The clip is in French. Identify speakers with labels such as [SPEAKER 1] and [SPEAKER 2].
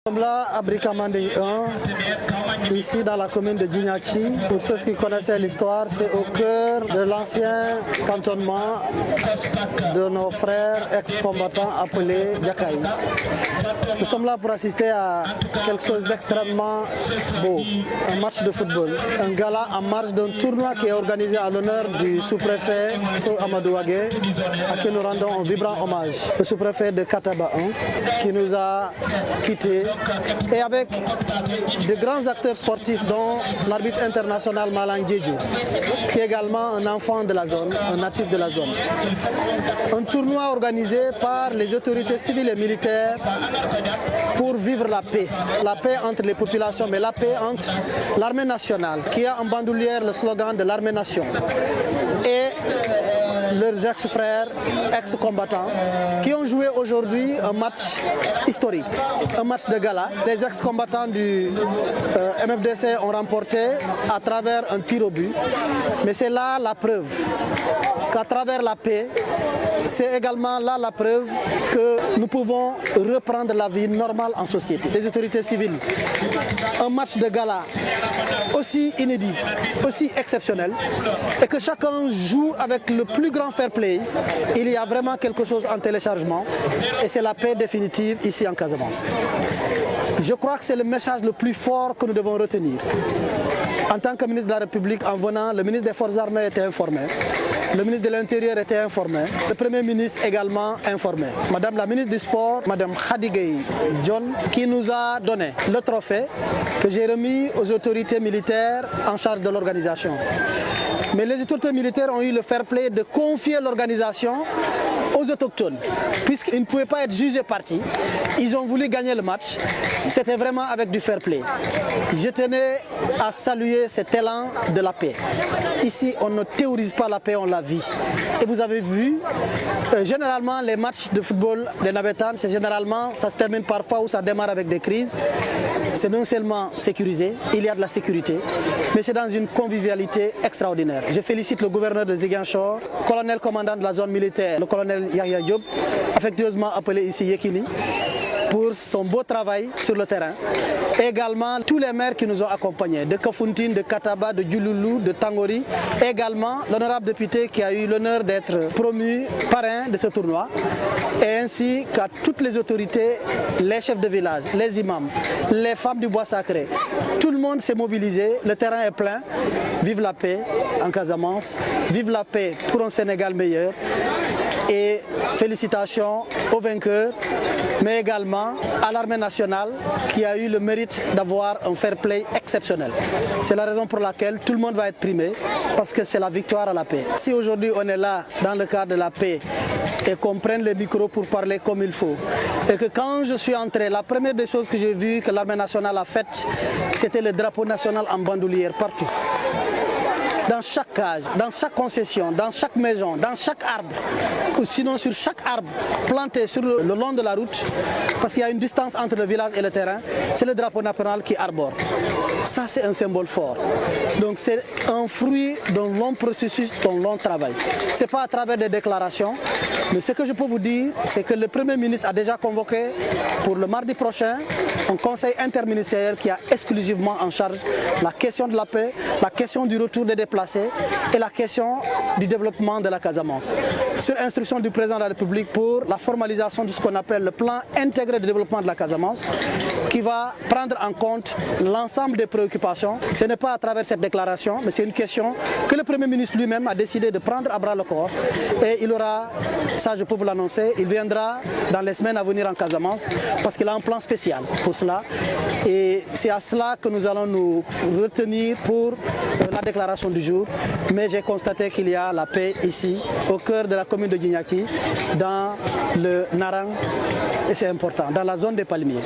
[SPEAKER 1] Nous sommes là à Brikamandé 1, ici dans la commune de Djignaki. Pour ceux qui connaissaient l'histoire, c'est au cœur de l'ancien cantonnement de nos frères ex-combattants appelés Diakaï. Nous sommes là pour assister à quelque chose d'extrêmement beau, un match de football, un gala en marge d'un tournoi qui est organisé à l'honneur du sous-préfet Amadou Wagé, à qui nous rendons un vibrant hommage. Le sous-préfet de Kataba 1 qui nous a quittés, et avec de grands acteurs sportifs dont l'arbitre international Malang Diédhiou, qui est également un enfant de la zone, un natif de la zone. Un tournoi organisé par les autorités civiles et militaires pour vivre la paix entre les populations, mais la paix entre l'armée nationale, qui a en bandoulière le slogan de l'armée-nation, et leurs ex-frères, ex-combattants, qui ont joué aujourd'hui un match historique, un match de gala. Les ex-combattants du MFDC ont remporté à travers un tir au but, mais c'est là la preuve qu'à travers la paix, c'est également là la preuve que nous pouvons reprendre la vie normale en société. Les autorités civiles, un match de gala aussi inédit, aussi exceptionnel, et que chacun joue avec le plus grand fair play. Il y a vraiment quelque chose en téléchargement, et c'est la paix définitive ici en Casamance. Je crois que c'est le message le plus fort que nous devons retenir. En tant que ministre de la République, en venant, le ministre des Forces armées était informé. Le ministre de l'Intérieur était informé, le Premier ministre également informé. Madame la ministre du Sport, Madame Khady John, qui nous a donné le trophée que j'ai remis aux autorités militaires en charge de l'organisation. Mais les autorités militaires ont eu le fair play de confier l'organisation aux autochtones, puisqu'ils ne pouvaient pas être jugés partis. Ils ont voulu gagner le match. C'était vraiment avec du fair play. Je tenais à saluer cet élan de la paix. Ici, on ne théorise pas la paix, on la vit. Et vous avez vu, généralement, les matchs de football des Navétanes, c'est généralement, ça se termine parfois ou ça démarre avec des crises. C'est non seulement sécurisé, il y a de la sécurité, mais c'est dans une convivialité extraordinaire. Je félicite le gouverneur de Ziguinchor, colonel commandant de la zone militaire, le colonel Yahya Diop, affectueusement appelé ici Yekini, pour son beau travail sur le terrain. Et également tous les maires qui nous ont accompagnés, de Kafountine, de Kataba, de Djouloulou, de Tangori. Et également l'honorable député qui a eu l'honneur d'être promu parrain de ce tournoi. Et ainsi qu'à toutes les autorités, les chefs de village, les imams, les femmes du bois sacré. Tout le monde s'est mobilisé, le terrain est plein. Vive la paix en Casamance, vive la paix pour un Sénégal meilleur. Et félicitations aux vainqueurs, mais également à l'armée nationale qui a eu le mérite d'avoir un fair play exceptionnel. C'est la raison pour laquelle tout le monde va être primé, parce que c'est la victoire à la paix. Si aujourd'hui on est là dans le cadre de la paix et qu'on prenne les micros pour parler comme il faut, et que quand je suis entré, la première des choses que j'ai vu que l'armée nationale a faites, c'était le drapeau national en bandoulière partout. Dans chaque cage, dans chaque concession, dans chaque maison, dans chaque arbre, ou sinon sur chaque arbre planté sur le long de la route, parce qu'il y a une distance entre le village et le terrain, c'est le drapeau national qui arbore. Ça, c'est un symbole fort. Donc c'est un fruit d'un long processus, d'un long travail. Ce n'est pas à travers des déclarations, mais ce que je peux vous dire, c'est que le Premier ministre a déjà convoqué pour le mardi prochain un conseil interministériel qui a exclusivement en charge la question de la paix, la question du retour des déplacés et la question du développement de la Casamance. Sur instruction du président de la République pour la formalisation de ce qu'on appelle le plan intégré de développement de la Casamance, qui va prendre en compte l'ensemble des préoccupations. Ce n'est pas à travers cette déclaration, mais c'est une question que le Premier ministre lui-même a décidé de prendre à bras le corps. Et il aura, ça je peux vous l'annoncer, il viendra dans les semaines à venir en Casamance, parce qu'il a un plan spécial pour cela. Et c'est à cela que nous allons nous retenir pour la déclaration du jour. Mais j'ai constaté qu'il y a la paix ici, au cœur de la commune de Djignaki, dans le Narang, et c'est important, dans la zone des palmiers.